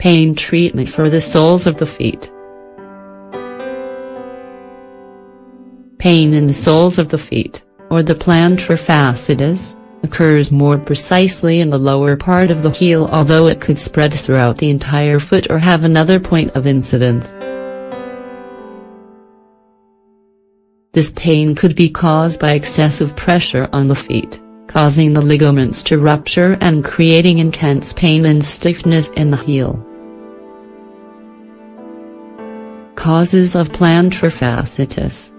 Pain treatment for the soles of the feet. Pain in the soles of the feet, or the plantar fasciitis, occurs more precisely in the lower part of the heel, although it could spread throughout the entire foot or have another point of incidence. This pain could be caused by excessive pressure on the feet, causing the ligaments to rupture and creating intense pain and stiffness in the heel. Causes of plantar fasciitis.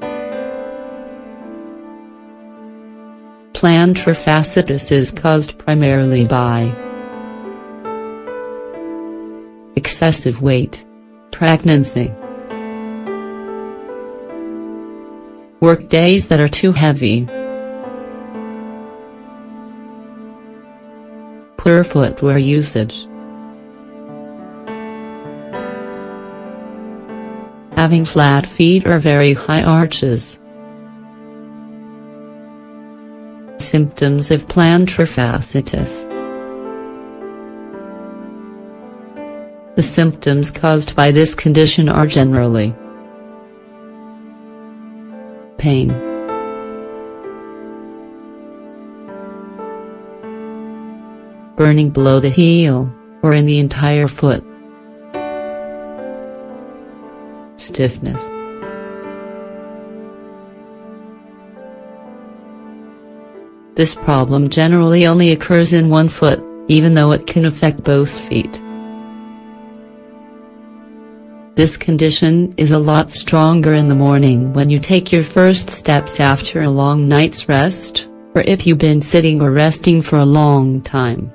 Plantar fasciitis is caused primarily by excessive weight, pregnancy, work days that are too heavy, poor footwear usage, having flat feet or very high arches. Symptoms of plantar fasciitis. The symptoms caused by this condition are generally pain, burning below the heel, or in the entire foot, stiffness, this problem generally only occurs in one foot, even though it can affect both feet. This condition is a lot stronger in the morning when you take your first steps after a long night's rest, or if you've been sitting or resting for a long time.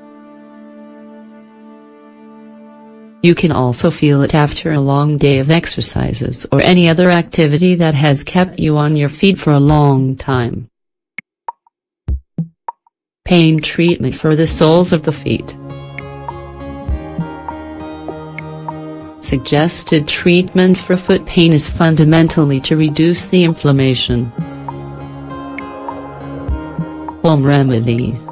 You can also feel it after a long day of exercises or any other activity that has kept you on your feet for a long time. Pain treatment for the soles of the feet. Suggested treatment for foot pain is fundamentally to reduce the inflammation. Home remedies.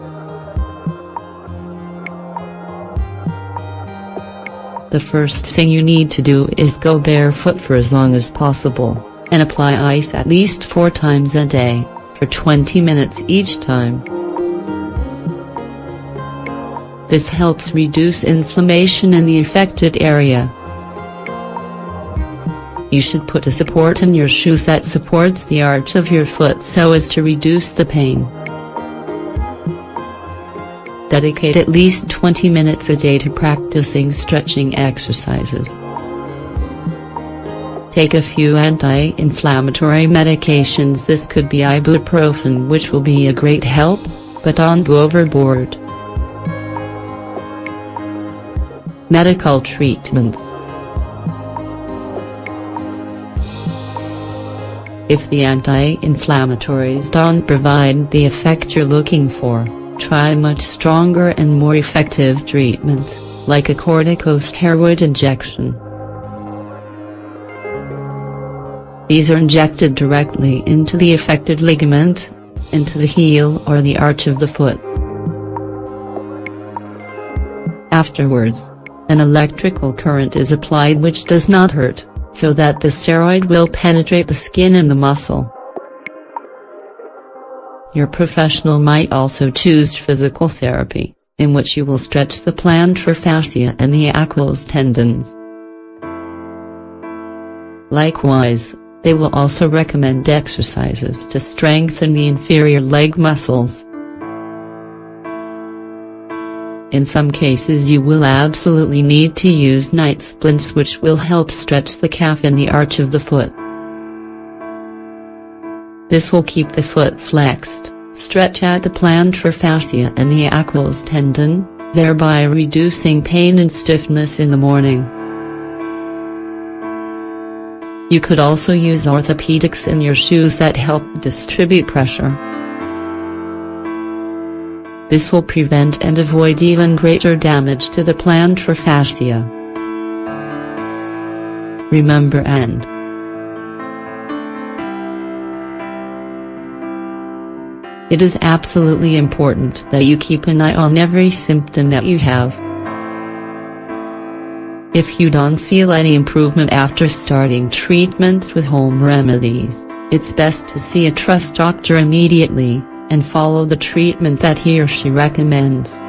The first thing you need to do is go barefoot for as long as possible, and apply ice at least 4 times a day, for 20 minutes each time. This helps reduce inflammation in the affected area. You should put a support in your shoes that supports the arch of your foot so as to reduce the pain. Dedicate at least 20 minutes a day to practicing stretching exercises. Take a few anti-inflammatory medications. This could be ibuprofen, which will be a great help, but don't go overboard. Medical treatments. If the anti-inflammatories don't provide the effect you're looking for, try much stronger and more effective treatment, like a corticosteroid injection. These are injected directly into the affected ligament, into the heel or the arch of the foot. Afterwards, an electrical current is applied which does not hurt, so that the steroid will penetrate the skin and the muscle. Your professional might also choose physical therapy, in which you will stretch the plantar fascia and the Achilles tendons. Likewise, they will also recommend exercises to strengthen the inferior leg muscles. In some cases you will absolutely need to use night splints, which will help stretch the calf and the arch of the foot. This will keep the foot flexed, stretch out the plantar fascia and the Achilles tendon, thereby reducing pain and stiffness in the morning. You could also use orthopedics in your shoes that help distribute pressure. This will prevent and avoid even greater damage to the plantar fascia. Remember, and it is absolutely important that you keep an eye on every symptom that you have. If you don't feel any improvement after starting treatment with home remedies, it's best to see a trust doctor immediately, and follow the treatment that he or she recommends.